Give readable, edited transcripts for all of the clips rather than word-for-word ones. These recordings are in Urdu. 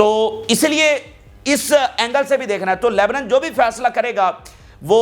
تو اس لیے اس اینگل سے بھی دیکھنا ہے. تو لیبنان جو بھی فیصلہ کرے گا وہ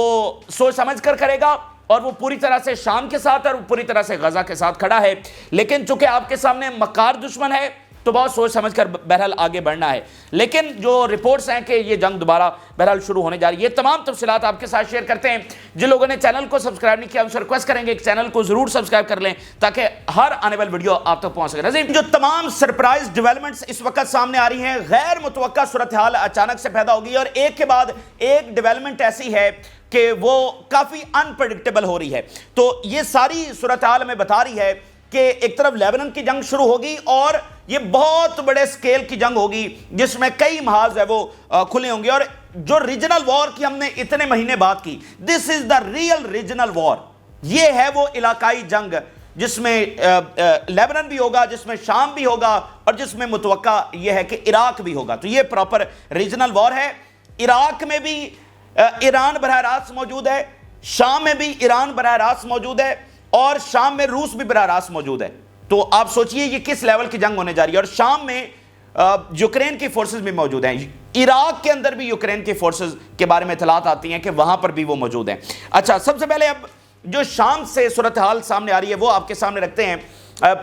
سوچ سمجھ کر کرے گا, اور وہ پوری طرح سے شام کے ساتھ اور پوری طرح سے غزہ کے ساتھ کھڑا ہے. لیکن چونکہ آپ کے سامنے مکار دشمن ہے تو بہت سوچ سمجھ کر بہرحال آگے بڑھنا ہے. لیکن جو رپورٹس ہیں کہ یہ جنگ دوبارہ بہرحال شروع ہونے جا رہی ہے, یہ تمام تفصیلات آپ کے ساتھ شیئر کرتے ہیں. جن لوگوں نے چینل کو سبسکرائب نہیں کیا ان سے ریکویسٹ کریں گے کہ چینل کو ضرور سبسکرائب کر لیں تاکہ ہر آنے والی ویڈیو آپ تک پہنچ سکے. ناظرین, جو تمام سرپرائز ڈیولپمنٹس اس وقت سامنے آ رہی ہیں, غیر متوقع صورتحال اچانک سے پیدا ہوگی, اور ایک کے بعد ایک ڈیولپمنٹ ایسی ہے کہ وہ کافی انپریڈکٹیبل ہو رہی ہے. تو یہ ساری صورتحال ہمیں بتا رہی ہے کہ ایک طرف لیبنان کی جنگ شروع ہوگی اور یہ بہت بڑے سکیل کی جنگ ہوگی جس میں کئی محاذ ہے وہ کھلے ہوں گے. اور جو ریجنل وار کی ہم نے اتنے مہینے بات کی, دس از دا ریئل ریجنل وار. یہ ہے وہ علاقائی جنگ جس میں لیبنان بھی ہوگا, جس میں شام بھی ہوگا, اور جس میں متوقع یہ ہے کہ عراق بھی ہوگا. تو یہ پراپر ریجنل وار ہے. عراق میں بھی ایران براہ راست موجود ہے, شام میں بھی ایران براہ راست موجود ہے, اور شام میں روس بھی براہ راست موجود ہے. تو آپ سوچئے یہ کس لیول کی جنگ ہونے جا رہی ہے. اور شام میں یوکرین کی فورسز بھی موجود ہیں. عراق کے اندر بھی یوکرین کی فورسز کے بارے میں اطلاعات آتی ہیں کہ وہاں پر بھی وہ موجود ہیں. اچھا, سب سے پہلے اب جو شام سے صورتحال سامنے آ رہی ہے وہ آپ کے سامنے رکھتے ہیں.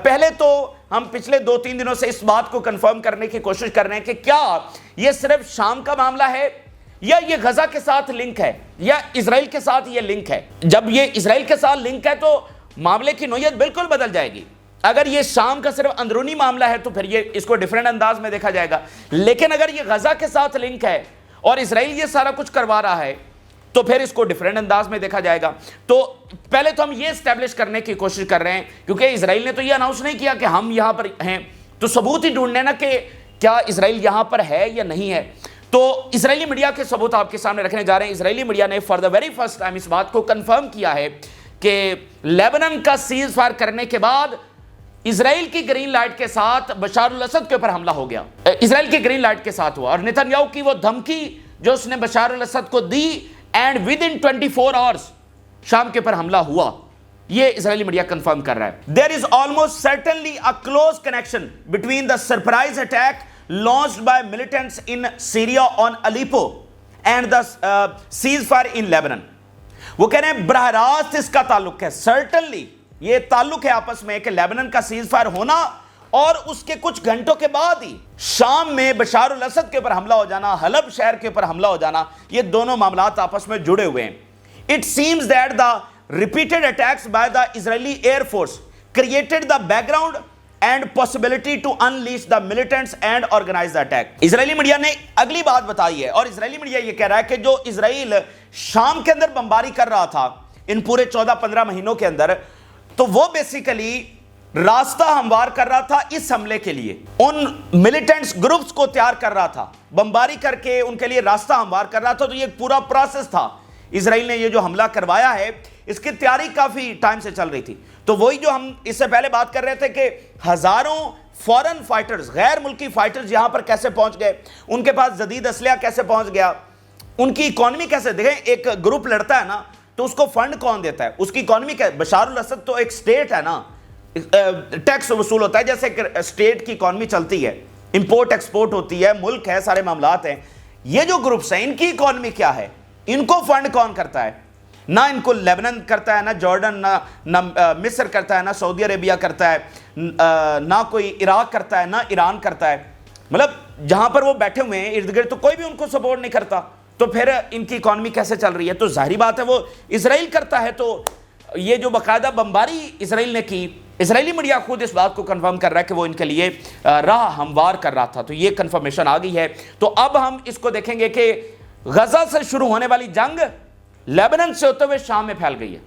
پہلے تو ہم پچھلے 2-3 دنوں سے اس بات کو کنفرم کرنے کی کوشش کر رہے ہیں کہ کیا یہ صرف شام کا معاملہ ہے یا یہ غزہ کے ساتھ لنک ہے یا اسرائیل کے ساتھ یہ لنک ہے. جب یہ اسرائیل کے ساتھ لنک ہے تو معاملے کی نوعیت بالکل بدل جائے گی. اگر یہ شام کا صرف اندرونی معاملہ ہے تو پھر یہ اس کو ڈیفرنٹ انداز میں دیکھا جائے گا. لیکن اگر یہ غزہ کے ساتھ لنک ہے اور اسرائیل یہ سارا کچھ کروا رہا ہے تو پھر اس کو ڈیفرنٹ انداز میں دیکھا جائے گا. تو پہلے تو ہم یہ اسٹیبلش کرنے کی کوشش کر رہے ہیں, کیونکہ اسرائیل نے تو یہ اناؤنس نہیں کیا کہ ہم یہاں پر ہیں, تو ثبوت ہی ڈھونڈنے نا کہ کیا اسرائیل یہاں پر ہے یا نہیں ہے. تو اسرائیلی میڈیا کے ثبوت آپ کے سامنے رکھنے جا رہے ہیں. اسرائیلی میڈیا نے for the very first time اس بات کو کنفرم کیا ہے کہ لیبنان کا سیز فائر کرنے کے بعد اسرائیل کی گرین لائٹ کے ساتھ بشار الاسد کے اوپر حملہ ہو گیا. اسرائیل کی گرین لائٹ کے ساتھ ہوا, اور نتنیاہو کی وہ دھمکی جو اس نے بشار الاسد کو دی, اینڈ ود ان 24 آورز شام کے اوپر حملہ ہوا. یہ اسرائیلی میڈیا کنفرم کر رہا ہے. There is almost certainly a close connection between the surprise attack launched by militants in Syria on Aleppo and the ceasefire in Lebanon. وہ کہہ رہے ہیں براہ راست اس کا تعلق ہے, certainly یہ تعلق ہے آپس میں کہ لیبنان کا سیز فائر ہونا اور اس کے کچھ گھنٹوں کے بعد ہی شام میں بشار الاسد کے اوپر حملہ ہو جانا, حلب شہر کے اوپر حملہ ہو جانا, یہ دونوں معاملات آپس میں جڑے ہوئے ہیں. It seems that the repeated attacks by the Israeli Air Force created the background and possibility to unleash the militants and organize the attack. Israeli media نے اگلی بات بتائی ہے, اور اسرائیلی میڈیا یہ کہہ رہا ہے کہ جو اسرائیل شام کے اندر بمباری کر رہا تھا ان پورے 14-15 مہینوں کے اندر, تو وہ بیسیکلی راستہ ہموار کر رہا تھا اس حملے کے لیے. ان ملیٹنٹس گروپس کو تیار کر رہا تھا, بمباری کر کے ان کے لیے راستہ ہموار کر رہا تھا. تو یہ ایک پورا پروسیس تھا. اسرائیل نے یہ جو حملہ کروایا ہے اس کی تیاری کافی ٹائم سے چل رہی تھی. تو وہی جو ہم اس سے پہلے بات کر رہے تھے کہ ہزاروں فورن فائٹرز, غیر ملکی فائٹرز یہاں پر کیسے پہنچ گئے, ان کے پاس جدید اسلحہ کیسے پہنچ گیا, ان کی اکانومی کیسے. دیکھیں ایک گروپ لڑتا ہے نا تو اس کو فنڈ کون دیتا ہے, اس کی اکانومی کیا. بشار الاسد تو ایک سٹیٹ ہے نا, ٹیکس وصول ہوتا ہے جیسے ایک سٹیٹ کی اکانومی چلتی ہے, امپورٹ ایکسپورٹ ہوتی ہے, ملک ہے, سارے معاملات ہیں. یہ جو گروپس ہیں ان کی اکانومی کیا ہے, ان کو فنڈ کون کرتا ہے؟ نہ ان کو لیبنان کرتا ہے, نہ جارڈن, نہ مصر کرتا ہے, نہ سعودی عربیہ کرتا ہے, نہ کوئی عراق کرتا ہے, نہ ایران کرتا ہے. مطلب جہاں پر وہ بیٹھے ہوئے ہیں ارد گرد تو کوئی بھی ان کو سپورٹ نہیں کرتا. تو پھر ان کی اکانومی کیسے چل رہی ہے؟ تو ظاہری بات ہے وہ اسرائیل کرتا ہے. تو یہ جو باقاعدہ بمباری اسرائیل نے کی, اسرائیلی میڈیا خود اس بات کو کنفرم کر رہا ہے کہ وہ ان کے لیے راہ ہموار کر رہا تھا. تو یہ کنفرمیشن آ گئی ہے. تو اب ہم اس کو دیکھیں گے کہ غزہ سے شروع ہونے والی جنگ لیبنان سے ہوتے ہوئے شام میں پھیل گئی ہے.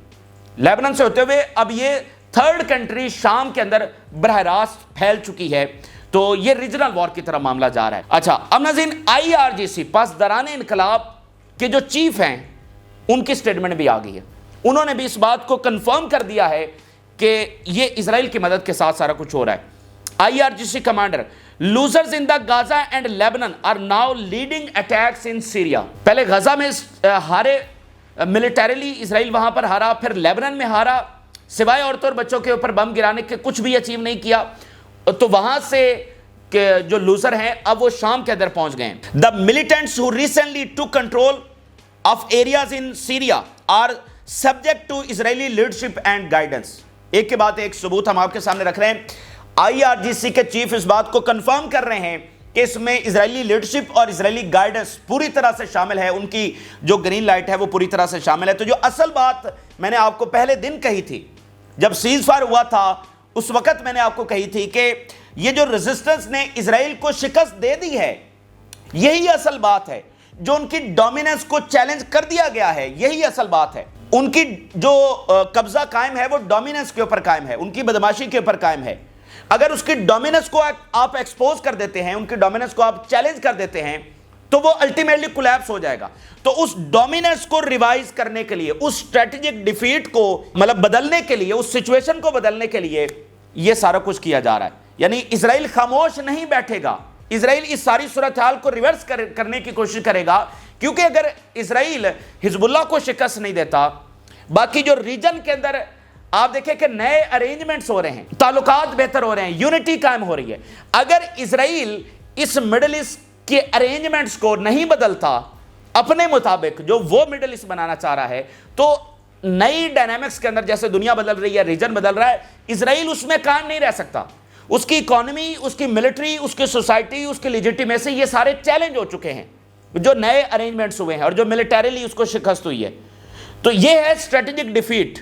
لیبنان سے ہوتے ہوئے اب یہ تھرڈ کنٹری شام کے اندر براہ راست پھیل چکی ہے. تو یہ ریجنل وار کی طرح معاملہ جا رہا ہے. اچھا, اب ناظرین IRGC پاسداران انقلاب کے جو چیف ہیں ان کی سٹیٹمنٹ بھی آ گئی ہے. انہوں نے بھی اس بات کو کنفرم کر دیا ہے کہ یہ اسرائیل کی مدد کے ساتھ سارا کچھ ہو رہا ہے. IRGC commander, losers in the Gaza and Lebanon are now leading attacks in Syria. پہلے غزہ میں ہارے ملیٹریلی, اسرائیل وہاں پر ہارا, پھر لیبنان میں ہارا, سوائے عورتوں اور بچوں کے اوپر بم گرانے کے کچھ بھی اچیو نہیں کیا. تو وہاں سے کہ جو لوزر ہیں اب وہ شام کے اندر پہنچ گئے ہیں. The militants who recently took control of areas in Syria are subject to Israeli leadership and guidance. ایک کے بعد ایک ثبوت ہم آپ کے سامنے رکھ رہے ہیں. IRGC کے چیف اس بات کو کنفرم کر رہے ہیں کہ اس میں اسرائیلی لیڈرشپ اور اسرائیلی گائیڈنس پوری طرح سے شامل ہے. ان کی جو گرین لائٹ ہے وہ پوری طرح سے شامل ہے. تو جو اصل بات میں نے آپ کو پہلے دن کہی تھی جب سیز فائر ہوا تھا, اس وقت میں نے آپ کو کہی تھی کہ یہ جو ریزسٹنس نے اسرائیل کو شکست دے دی ہے, یہی اصل بات ہے. جو ان کی ڈومیننس کو چیلنج کر دیا گیا ہے, یہی اصل بات ہے. ان کی جو قبضہ قائم ہے وہ ڈومیننس کے اوپر قائم ہے, ان کی بدماشی کے اوپر قائم ہے. اگر اس کی ڈومیننس کو آپ ایکسپوز کر دیتے ہیں, ان کی ڈومیننس کو آپ چیلنج کر دیتے ہیں, تو وہ الٹیمیٹلی کولیپس ہو جائے گا. تو اس ڈومیننس کو ریوائز کرنے کے لیے, اس اسٹریٹجک ڈیفیٹ کو مطلب بدلنے کے لیے, اس سچویشن کو بدلنے کے لیے یہ سارا کچھ کیا جا رہا ہے. یعنی اسرائیل خاموش نہیں بیٹھے گا, اسرائیل اس ساری صورتحال کو ریورس کرنے کی کوشش کرے گا. کیونکہ اگر اسرائیل حزب اللہ کو شکست نہیں دیتا, باقی جو ریجن کے اندر آپ دیکھیں کہ نئے ارینجمنٹس ہو رہے ہیں, تعلقات بہتر ہو رہے ہیں, یونٹی قائم ہو رہی ہے. اگر اسرائیل اس مڈل ایسٹ کے ارینجمنٹس کو نہیں بدلتا اپنے مطابق جو وہ مڈل ایسٹ بنانا چاہ رہا ہے, تو نئی ڈائنامکس کے اندر جیسے دنیا بدل رہی ہے, ریجن بدل رہا ہے, اسرائیل اس میں قائم نہیں رہ سکتا. اس کی اکانومی, اس کی ملٹری, اس کی سوسائٹی, اس کی لیجیٹیمیسی, یہ سارے چیلنج ہو چکے ہیں جو نئے ارینجمنٹس ہوئے ہیں اور جو ملٹریلی اس کو شکست ہوئی ہے. تو یہ ہے اسٹریٹجک ڈیفیٹ.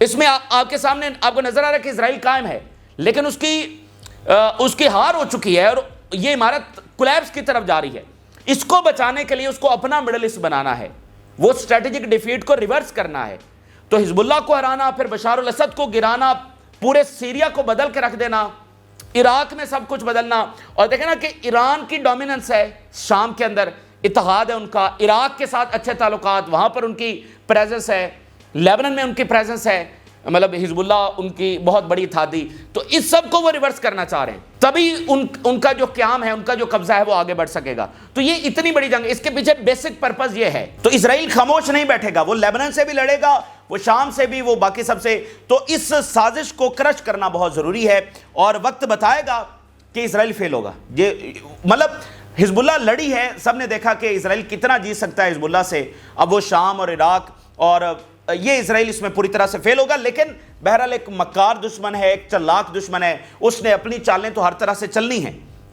اس میں آپ کے سامنے آپ کو نظر آ رہا ہے کہ اسرائیل قائم ہے, لیکن اس کی ہار ہو چکی ہے اور یہ عمارت کولیپس کی طرف جا رہی ہے. اس کو بچانے کے لیے اس کو اپنا مڈل ایسٹ بنانا ہے, وہ اسٹریٹجک ڈیفیٹ کو ریورس کرنا ہے. تو حزب اللہ کو ہرانا, پھر بشار الاسد کو گرانا, پورے سیریا کو بدل کے رکھ دینا, عراق میں سب کچھ بدلنا. اور دیکھیں نا کہ ایران کی ڈومیننس ہے شام کے اندر, اتحاد ہے ان کا, عراق کے ساتھ اچھے تعلقات, وہاں پر ان کی پریزنس ہے, لیبنن میں ان کی پریزنس ہے, مطلب حزب اللہ ان کی بہت بڑی اتحادی. تو اس سب کو وہ ریورس کرنا چاہ رہے ہیں, تبھی ان کا جو قیام ہے, ان کا جو قبضہ ہے وہ آگے بڑھ سکے گا. تو یہ اتنی بڑی جنگ, اس کے پیچھے بیسک پرپز یہ ہے. تو اسرائیل خاموش نہیں بیٹھے گا, وہ لیبنن سے بھی لڑے گا, وہ شام سے بھی, وہ باقی سب سے. تو اس سازش کو کرش کرنا بہت ضروری ہے, اور وقت بتائے گا کہ اسرائیل فیل ہوگا. یہ مطلب حزب اللہ لڑی ہے, سب نے دیکھا کہ اسرائیل کتنا جیت سکتا ہے حزب اللہ سے. اب وہ شام اور عراق اور یہ اسرائیل اس میں پوری طرح سے فیل ہوگا. لیکن بہرحال ایک مکار دشمن ہے, ایک چلاک دشمن ہے, اس نے اپنی چالیں تو ہر طرح سے چلنی ہیں,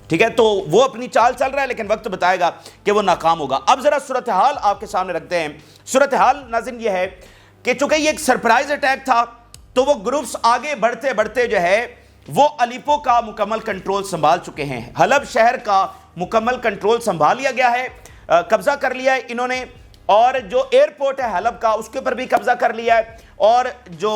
ٹھیک ہے. تو وہ اپنی چال چل رہا ہے, لیکن وقت بتائے گا کہ وہ ناکام ہوگا. اب ذرا صورتحال آپ کے سامنے رکھتے ہیں. صورتحال ناظرین یہ ہے کہ چونکہ یہ ایک سرپرائز اٹیک تھا, تو وہ گروپس آگے بڑھتے بڑھتے جو ہے وہ الیپو کا مکمل کنٹرول سنبھال چکے ہیں. حلب شہر کا مکمل کنٹرول سنبھال لیا گیا ہے, قبضہ کر لیا ہے انہوں نے, اور جو ایئرپورٹ ہے حلب کا اس کے اوپر بھی قبضہ کر لیا ہے, اور جو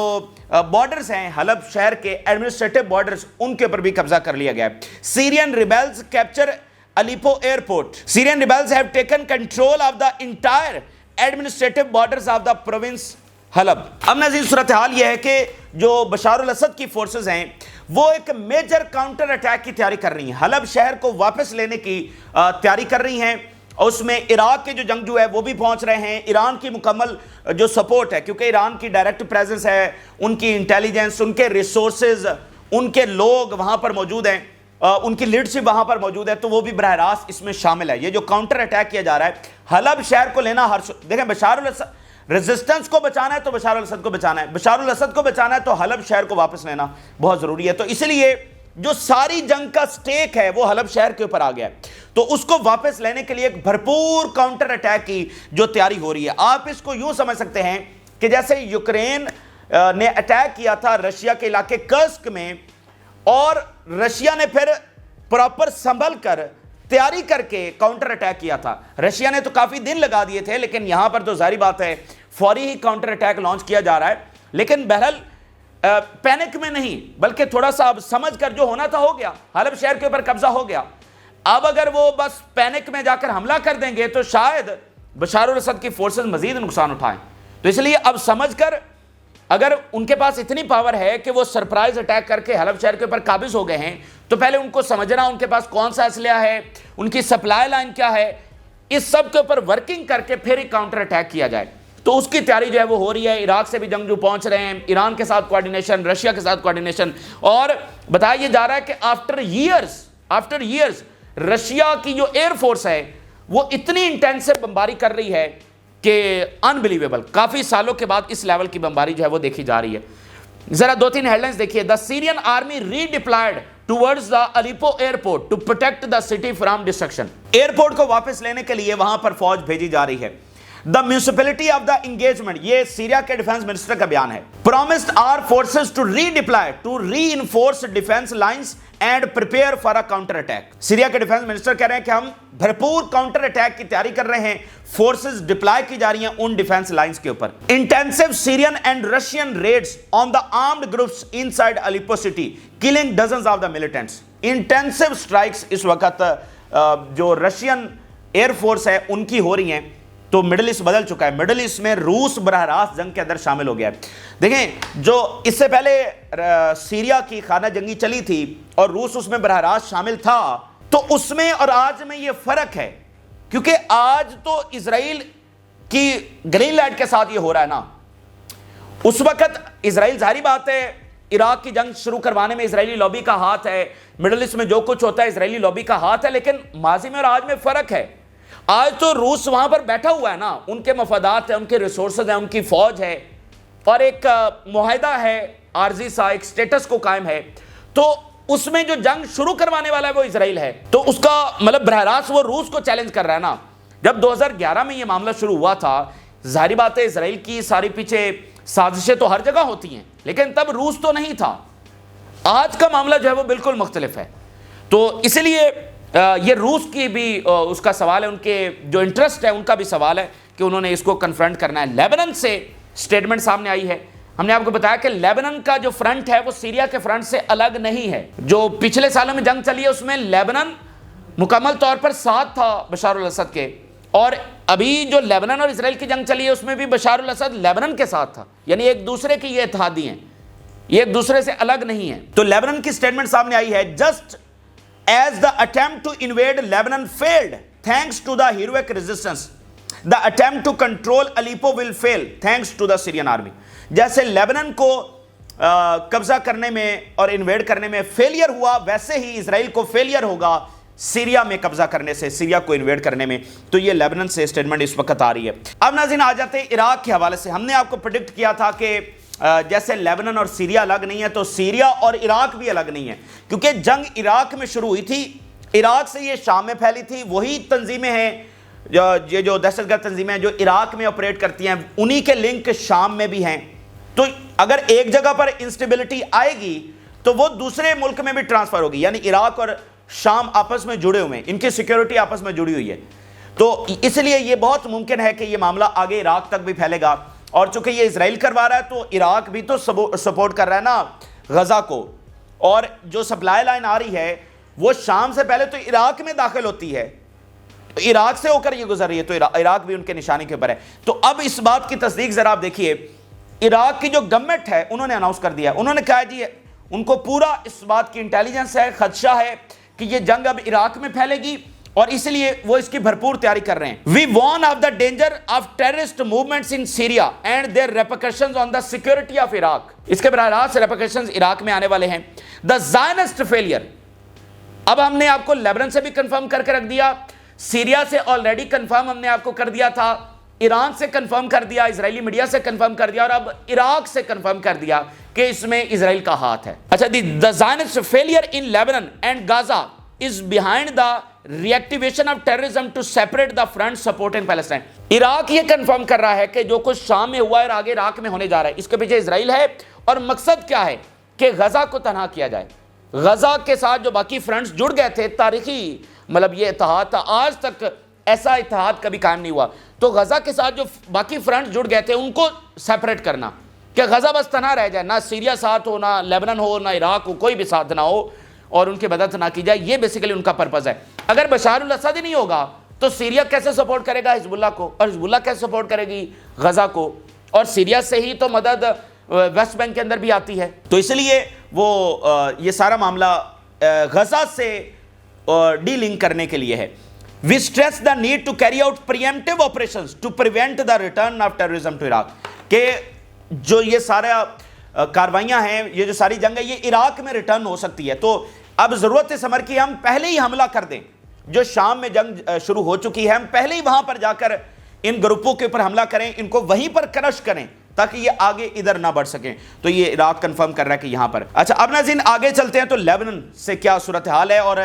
بارڈرز ہیں حلب شہر کے ایڈمنسٹریٹو بارڈرز, ان کے اوپر بھی قبضہ کر لیا گیا ہے. Syrian rebels capture Aleppo airport. Syrian rebels have taken control of the entire administrative borders of the province حلب. اب ناظرین صورتحال یہ ہے کہ جو بشار الاسد کی فورسز ہیں وہ ایک میجر کاؤنٹر اٹیک کی تیاری کر رہی ہیں, حلب شہر کو واپس لینے کی تیاری کر رہی ہیں. اور اس میں عراق کے جو جنگجو ہے وہ بھی پہنچ رہے ہیں, ایران کی مکمل جو سپورٹ ہے, کیونکہ ایران کی ڈائریکٹ پریزنس ہے, ان کی انٹیلیجنس, ان کے ریسورسز, ان کے لوگ وہاں پر موجود ہیں, ان کی لیڈرشپ وہاں پر موجود ہے, تو وہ بھی براہ راست اس میں شامل ہے. یہ جو کاؤنٹر اٹیک کیا جا رہا ہے حلب شہر کو لینا, دیکھیں بشار الاسد ریزسٹنس کو بچانا ہے تو بشار الاسد کو بچانا ہے, بشار الاسد کو بچانا ہے تو حلب شہر کو واپس لینا بہت ضروری ہے. تو اس لیے جو ساری جنگ کا سٹیک ہے وہ حلب شہر کے اوپر آ گیا ہے, تو اس کو واپس لینے کے لیے ایک بھرپور کاؤنٹر اٹیک کی جو تیاری ہو رہی ہے. آپ اس کو یوں سمجھ سکتے ہیں کہ جیسے یوکرین نے اٹیک کیا تھا رشیا کے علاقے کرسک میں, اور رشیا نے پھر پراپر سنبھل کر تیاری کر کے کاؤنٹر اٹیک کیا تھا. رشیا نے تو کافی دن لگا دیے تھے, لیکن یہاں پر تو ظاہری بات ہے فوری ہی کاؤنٹر اٹیک لانچ کیا جا رہا ہے. لیکن بہرحال پینک میں نہیں, بلکہ تھوڑا سا اب سمجھ کر جو ہونا تھا ہو گیا, حلب شہر کے اوپر قبضہ ہو گیا. اب اگر وہ بس پینک میں جا کر حملہ کر دیں گے تو شاید بشار الاسد کی فورسز مزید نقصان اٹھائیں. تو اس لیے اب سمجھ کر, اگر ان کے پاس اتنی پاور ہے کہ وہ سرپرائز اٹیک کر کے حلب شہر کے اوپر قابض ہو گئے ہیں, تو پہلے ان کو سمجھنا ان کے پاس کون سا اسلحہ ہے, ان کی سپلائی لائن کیا ہے, اس سب کے اوپر ورکنگ کر کے پھر ایک کاؤنٹر اٹیک کیا جائے. تو اس کی تیاری جو ہے وہ ہو رہی ہے. عراق سے بھی جنگجو پہنچ رہے ہیں, ایران کے ساتھ کوارڈینیشن, رشیا کے ساتھ کوارڈینیشن, اور بتایا جا رہا ہے کہ after years after years Russia کی جو ایئر فورس ہے وہ اتنی انٹینسو بمباری کر رہی ہے کہ انبلیویبل، کافی سالوں کے بعد اس لیول کی بمباری جو ہے وہ دیکھی جا رہی ہے. ذرا 2-3 ہیڈ لائنز دیکھیے. The Syrian army redeployed towards the Aleppo airport to protect the city from destruction. Airport کو واپس لینے کے لیے وہاں پر فوج بھیجی جا رہی ہے. The municipality of the engagement, یہ سیریا کے ڈیفنس منسٹر کا بیان ہے. Promised our forces to redeploy to reinforce defence lines and prepare for a counter attack. Syria کے ڈیفنس منسٹر کہہ رہے ہیں کہ ہم بھرپور کاؤنٹر اٹیک کی تیاری کر رہے ہیں. فورسز ڈپلائی کی جا رہی ہیں ان ڈیفنس لائنز کے اوپر. Intensive Syrian and Russian raids on the armed groups inside Aleppo city killing dozens of the militants. Intensive strikes اس وقت جو رشین ایئر فورس ہے ان کی ہو رہی ہیں. تو مڈل ایسٹ بدل چکا ہے. مڈل ایسٹ میں روس براہ راست جنگ کے اندر شامل ہو گیا ہے. دیکھیں جو اس سے پہلے سیریا کی خانہ جنگی چلی تھی اور روس اس میں براہ راست شامل تھا، تو اس میں اور آج میں یہ فرق ہے، کیونکہ آج تو اسرائیل کی گرین لائٹ کے ساتھ یہ ہو رہا ہے نا. اس وقت اسرائیل ظاہری بات ہے عراق کی جنگ شروع کروانے میں اسرائیلی لابی کا ہاتھ ہے، مڈل ایسٹ میں جو کچھ ہوتا ہے اسرائیلی لابی کا ہاتھ ہے، لیکن ماضی میں اور آج میں فرق ہے. آج تو روس وہاں پر بیٹھا ہوا ہے نا، ان کے مفادات ہیں، ان کے ریسورسز ہیں، ان کی فوج ہے اور ایک معاہدہ ہے عارضی سا، ایک سٹیٹس کو قائم ہے. تو اس میں جو جنگ شروع کروانے والا ہے وہ اسرائیل ہے، تو اس کا مطلب براہ راست وہ روس کو چیلنج کر رہا ہے نا. جب 2011 میں یہ معاملہ شروع ہوا تھا، ظاہری بات ہے اسرائیل کی ساری پیچھے سازشیں تو ہر جگہ ہوتی ہیں، لیکن تب روس تو نہیں تھا. آج کا معاملہ جو ہے وہ بالکل مختلف ہے. تو اس لیے یہ روس کی بھی اس کا سوال ہے، ان کے جو انٹرسٹ ہے ان کا بھی سوال ہے کہ انہوں نے اس کو کنفرنٹ کرنا ہے. لیبنن سے سٹیٹمنٹ سامنے آئی ہے. ہم نے آپ کو بتایا کہ لیبنن کا جو فرنٹ ہے وہ سیریا کے فرنٹ سے الگ نہیں ہے. جو پچھلے سالوں میں جنگ چلی ہے اس میں لیبنن مکمل طور پر ساتھ تھا بشار الاسد کے، اور ابھی جو لیبنن اور اسرائیل کی جنگ چلی ہے اس میں بھی بشار الاسد لیبنن کے ساتھ تھا. یعنی ایک دوسرے کی یہ اتحادی ہیں، یہ ایک دوسرے سے الگ نہیں ہیں. تو لیبنن کی سٹیٹمنٹ سامنے آئی ہے. Just as the attempt to invade Lebanon failed thanks to the heroic resistance, the attempt to control Aleppo will fail thanks to the Syrian army. جیسے لیبنن کو قبضہ کرنے میں اور انویڈ کرنے میں فیلئر ہوا، ویسے ہی اسرائیل کو فیلئر ہوگا سیریا میں قبضہ کرنے سے، سیریا کو انویڈ کرنے میں. تو یہ لیبنن سے سٹیٹمنٹ اس وقت آ رہی ہے. اب ناظرین آ جاتے ہیں عراق کے حوالے سے. ہم نے آپ کو پریڈکٹ کیا تھا کہ جیسے لیبنن اور سیریا الگ نہیں ہے تو سیریا اور عراق بھی الگ نہیں ہے، کیونکہ جنگ عراق میں شروع ہوئی تھی، عراق سے یہ شام میں پھیلی تھی. وہی تنظیمیں ہیں یہ جو دہشت گرد تنظیمیں ہیں جو عراق میں آپریٹ کرتی ہیں، انہی کے لنک شام میں بھی ہیں. تو اگر ایک جگہ پر انسٹیبلٹی آئے گی تو وہ دوسرے ملک میں بھی ٹرانسفر ہوگی. یعنی عراق اور شام آپس میں جڑے ہوئے ہیں، ان کی سیکیورٹی آپس میں جڑی ہوئی ہے. تو اس لیے یہ بہت ممکن ہے کہ یہ معاملہ آگے عراق تک بھی پھیلے گا. اور چونکہ یہ اسرائیل کروا رہا ہے تو عراق بھی تو سپورٹ کر رہا ہے نا غزہ کو، اور جو سپلائی لائن آ رہی ہے وہ شام سے پہلے تو عراق میں داخل ہوتی ہے، تو عراق سے ہو کر یہ گزر رہی ہے، تو عراق بھی ان کے نشانے کے اوپر ہے. تو اب اس بات کی تصدیق ذرا آپ دیکھیے، عراق کی جو گورنمنٹ ہے انہوں نے اناؤنس کر دیا، انہوں نے کہا جی ان کو پورا اس بات کی انٹیلیجنس ہے، خدشہ ہے کہ یہ جنگ اب عراق میں پھیلے گی، اور اس لیے وہ اس کی بھرپور تیاری کر رہے ہیں. We warn of the danger of terrorist movements in Syria and their repercussions on the security of Iraq. اس کے براہ راست repercussions عراق میں آنے والے ہیں. The Zionist failure. اب ہم نے آپ کو لیبنن سے بھی کنفرم کر کے رکھ دیا، سیریا سے آلریڈی کنفرم ہم نے آپ کو کر دیا تھا، ایران سے کنفرم کر دیا، اسرائیلی میڈیا سے کنفرم کر دیا، اور اب عراق سے کنفرم کر دیا کہ اس میں اسرائیل کا ہاتھ ہے. اچھا the Zionist failure in Lebanon and Gaza is behind the reactivation of terrorism to separate the front supporting Palestine. Iraq یہ کنفرم کر رہا ہے کہ جو کچھ شام میں ہوا ہے اور آگے عراق میں ہونے جا رہا ہے اس کے پیچھے اسرائیل ہے، اور مقصد کیا ہے کہ غزہ کو تنہا کیا جائے. غزہ کے ساتھ جو باقی فرنٹس جڑ گئے تھے، تاریخی مطلب یہ اتحاد تھا، آج تک ایسا اتحاد کبھی قائم نہیں ہوا. تو غزہ کے ساتھ جو باقی فرنٹس جڑ گئے تھے ان کو سیپریٹ کرنا، کہ غزہ بس تنہا رہ جائے، نہ سیریا ساتھ ہو، نہ لیبنن ہو، نہ عراق ہو، کوئی بھی ساتھ نہ ہو اور ان کی مدد نہ کی جائے. یہ بیسیکلی ان کا پرپز ہے. اگر بشار الاسد ہی نہیں ہوگا تو سیریا کیسے سپورٹ کرے گا حزب اللہ کو، اور حزب اللہ کیسے سپورٹ کرے گی غزہ کو، اور سیریا سے ہی تو مدد ویسٹ بینک کے اندر بھی آتی ہے. تو اس لیے وہ یہ سارا معاملہ غزہ سے ڈی لنک کرنے کے لیے ہے. We stress the need to carry out preemptive operations to prevent the return of terrorism to Iraq. کہ جو یہ سارا کاروائیاں ہیں، یہ جو ساری جنگ ہے یہ عراق میں ریٹرن ہو سکتی ہے. تو اب ضرورت اس امر کی ہم پہلے ہی حملہ کر دیں, جو شام میں جنگ شروع ہو چکی ہے, ہم پہلے ہی وہاں پر جا کر ان گروپوں کے اوپر حملہ کریں, ان کو وہیں پر کرش کریں تاکہ یہ آگے ادھر نہ بڑھ سکیں. تو یہ عراق کنفرم کر رہا ہے کہ یہاں پر. اچھا اب ناظرین آگے چلتے ہیں تو لیبنن سے کیا صورتحال ہے, اور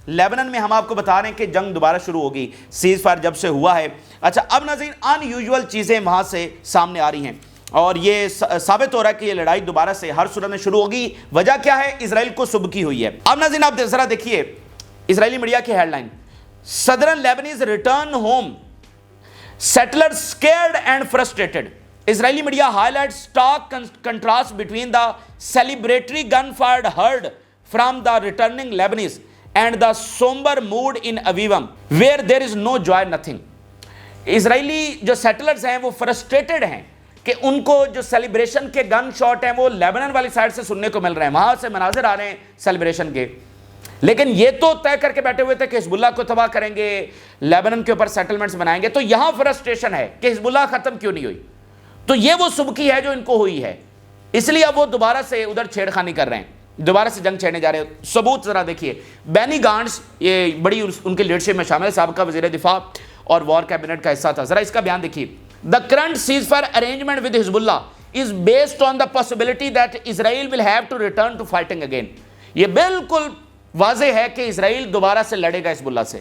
لیبنن میں ہم آپ کو بتا رہے ہیں کہ جنگ دوبارہ شروع ہوگی سیز فائر جب سے ہوا ہے. اچھا اب ناظرین ان یوزول چیزیں وہاں سے سامنے آ رہی ہیں اور یہ ثابت ہو رہا ہے کہ یہ لڑائی دوبارہ سے ہر صورت میں شروع ہوگی. وجہ کیا ہے؟ اسرائیل کو سبکی ہوئی ہے. اب ناظرین آپ ذرا دیکھیے اسرائیلی میڈیا کی headline, southern Lebanese return home settler scared and frustrated. Israeli media highlight stark contrast between the celebratory gunfire heard from the returning Lebanese and the somber mood in Avivam where there is no joy, nothing. اسرائیلی جو سیٹلرز ہیں وہ فرسٹریٹڈ ہیں کہ ان کو جو سیلیبریشن کے گن شاٹ ہیں وہ لیبنن والی سائڈ سے سننے کو مل رہے ہیں, وہاں سے مناظر آ رہے ہیں سیلیبریشن کے, لیکن یہ تو طے کر کے بیٹھے ہوئے تھے کہ حزب اللہ کو تباہ کریں گے, لیبنن کے اوپر سیٹلمنٹس بنائیں گے. تو یہاں فرسٹریشن ہے کہ حزب اللہ ختم کیوں نہیں ہوئی, تو یہ وہ سبکی ہے جو ان کو ہوئی ہے, اس لیے اب وہ دوبارہ سے ادھر چھیڑ خانی کر رہے ہیں, دوبارہ سے جنگ چھیڑنے جا رہے ہیں. ثبوت ذرا دیکھیے, بینی گانٹس یہ بڑی ان کے لیڈرشپ میں شامل ہے, سابقہ وزیر دفاع اور وار کیبنٹ کا حصہ تھا. ذرا اس کا بیان دیکھیے. The current ceasefire arrangement with Hezbollah is based on the possibility that Israel will have to return to fighting again. یہ بالکل واضح ہے کہ اسرائیل دوبارہ سے لڑے گا حزب اللہ سے,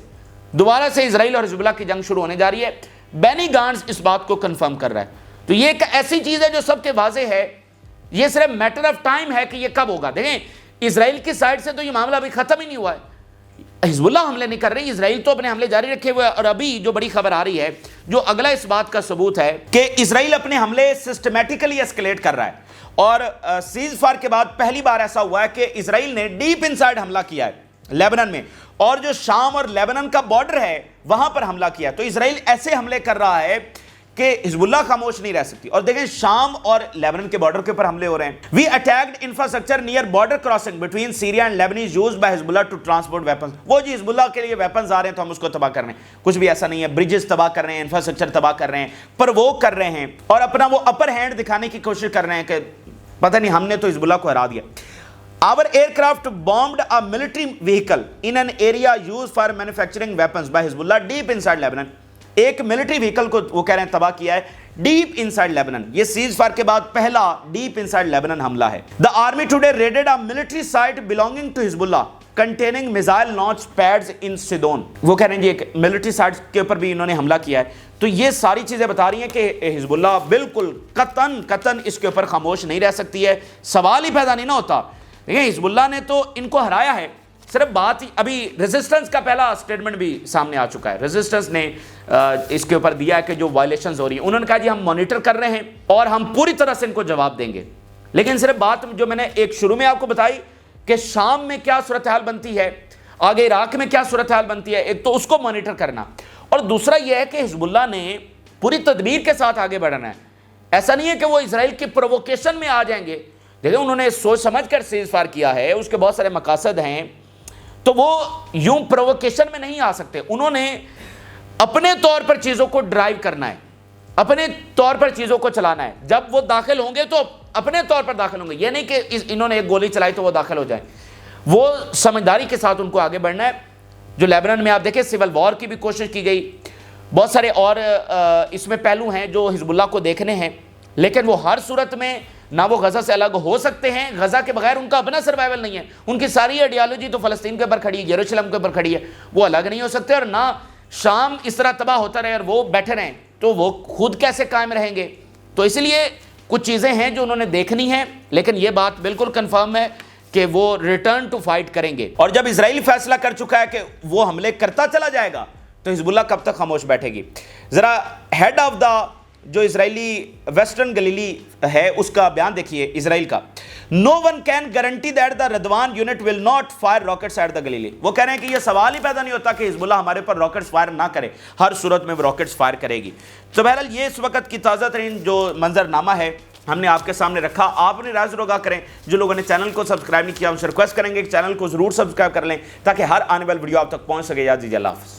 دوبارہ سے اسرائیل اور حزب اللہ کی جنگ شروع ہونے جا رہی ہے. بینی گانٹس اس بات کو کنفرم کر رہا ہے. تو یہ ایک ایسی چیز ہے جو سب کے واضح ہے, یہ صرف میٹر آف ٹائم ہے کہ یہ کب ہوگا. دیکھیں اسرائیل کی سائڈ سے تو یہ معاملہ ابھی ختم ہی نہیں ہوا ہے, حزب اللہ حملے نہیں کر رہی, اسرائیل تو اپنے حملے جاری رکھے ہوئے. اور ابھی جو بڑی خبر آ رہی ہے, جو اگلا اس بات کا ثبوت ہے کہ اسرائیل اپنے حملے سسٹمیٹیکلی اسکلیٹ کر رہا ہے, اور سیز فائر کے بعد پہلی بار ایسا ہوا ہے کہ اسرائیل نے ڈیپ انسائیڈ حملہ کیا ہے لیبنن میں, اور جو شام اور لیبنن کا بارڈر ہے وہاں پر حملہ کیا. تو اسرائیل ایسے حملے کر رہا ہے کہ حزب اللہ خاموش نہیں رہ سکتی. اور دیکھیں شام اور لیبنن کے بارڈر کے اوپر حملے ہو رہے ہیں. We attacked infrastructure near border crossing between Syria and Lebanese used by Hezbollah to transport weapons. وہ جی حزب اللہ کے لیے ویپنز آ رہے ہیں تو ہم اس کو تباہ کر رہے ہیں. کچھ بھی ایسا نہیں ہے, بریجز تباہ کر رہے ہیں, انفراسٹرکچر تباہ کر رہے ہیں, پرووک کر رہے ہیں, اور اپنا وہ اپر ہینڈ دکھانے کی کوشش کر رہے ہیں کہ پتہ نہیں ہم نے تو حزب اللہ کو ہرا دیا. Our aircraft bombed a military vehicle in an area used for manufacturing weapons by Hezbollah deep inside Lebanon. ایک ملٹری وہیکل کو وہ کہہ رہے ہیں تباہ کیا ہے ڈیپ انسائیڈ لیبنن. یہ سیز فائر کے بعد پہلا ڈیپ انسائیڈ لیبنن حملہ ہے. The army today raided a military site belonging to Hezbollah containing missile launch pads in Sidon. وہ کہہ رہے ہیں جی ایک ملٹری سائٹ کے اوپر بھی انہوں نے حملہ کیا ہے. تو یہ ساری چیزیں بتا رہی ہیں کہ حزب اللہ بالکل قطعاً اس کے اوپر خاموش نہیں رہ سکتی ہے. سوال ہی پیدا نہیں نہ ہوتا. دیکھیں حزب اللہ نے تو ان کو ہرایا ہے, صرف بات ہی ابھی ریزسٹنس کا پہلا سٹیٹمنٹ بھی سامنے آ چکا ہے. ریزسٹنس نے اس کے اوپر دیا ہے کہ جو وائلیشنز ہو رہی ہیں, انہوں نے کہا جی ہم مانیٹر کر رہے ہیں اور ہم پوری طرح سے ان کو جواب دیں گے. لیکن صرف بات جو میں نے ایک شروع میں آپ کو بتائی کہ شام میں کیا صورتحال بنتی ہے, آگے عراق میں کیا صورتحال بنتی ہے, ایک تو اس کو مانیٹر کرنا, اور دوسرا یہ ہے کہ حزب اللہ نے پوری تدبیر کے ساتھ آگے بڑھنا ہے. ایسا نہیں ہے کہ وہ اسرائیل کی پرووکیشن میں آ جائیں گے. دیکھیں انہوں نے سوچ سمجھ کر سیز فائر کیا ہے, اس کے بہت سارے مقاصد ہیں, تو وہ یوں پرووکیشن میں نہیں آ سکتے. انہوں نے اپنے طور پر چیزوں کو ڈرائیو کرنا ہے, اپنے طور پر چیزوں کو چلانا ہے. جب وہ داخل ہوں گے تو اپنے طور پر داخل ہوں گے, یہ نہیں کہ انہوں نے ایک گولی چلائی تو وہ داخل ہو جائیں. وہ سمجھداری کے ساتھ ان کو آگے بڑھنا ہے. جو لیبنن میں آپ دیکھیں سول وار کی بھی کوشش کی گئی, بہت سارے اور اس میں پہلو ہیں جو حزب اللہ کو دیکھنے ہیں, لیکن وہ ہر صورت میں نہ وہ غزہ سے الگ ہو سکتے ہیں, غزہ کے بغیر ان کا اپنا سروائیول نہیں ہے. ان کی ساری آئیڈیالوجی تو فلسطین کے اوپر کھڑی ہے, یروشلم کے اوپر کھڑی ہے, وہ الگ نہیں ہو سکتے. اور نہ شام اس طرح تباہ ہوتا رہے اور وہ بیٹھے رہیں تو وہ خود کیسے قائم رہیں گے. تو اس لیے کچھ چیزیں ہیں جو انہوں نے دیکھنی ہیں, لیکن یہ بات بالکل کنفرم ہے کہ وہ ریٹرن ٹو فائٹ کریں گے. اور جب اسرائیل فیصلہ کر چکا ہے کہ وہ حملے کرتا چلا جائے گا تو حزب اللہ کب تک خاموش بیٹھے گی. ذرا ہیڈ آف دا جو اسرائیلی ویسٹرن گلیلی ہے اس کا بیان دیکھیے اسرائیل کا. No one can guarantee that the Radwan unit will not fire rockets at the Galilee. وہ کہہ رہے ہیں کہ یہ سوال ہی پیدا نہیں ہوتا کہ حزب اللہ ہمارے پر راکٹس فائر نہ کرے, ہر صورت میں وہ راکٹس فائر کرے گی. تو بہرحال یہ اس وقت کی تازہ ترین جو منظرنامہ ہے ہم نے آپ کے سامنے رکھا. آپ نے رائے ضرور آگاہ کریں. جو لوگوں نے چینل کو سبسکرائب نہیں کیا ان سے ریکویسٹ کریں گے کہ چینل کو ضرور سبسکرائب کر لیں تاکہ ہر آنے والی ویڈیو آپ تک پہنچ سکے. یاد دیجیے, اللہ حافظ.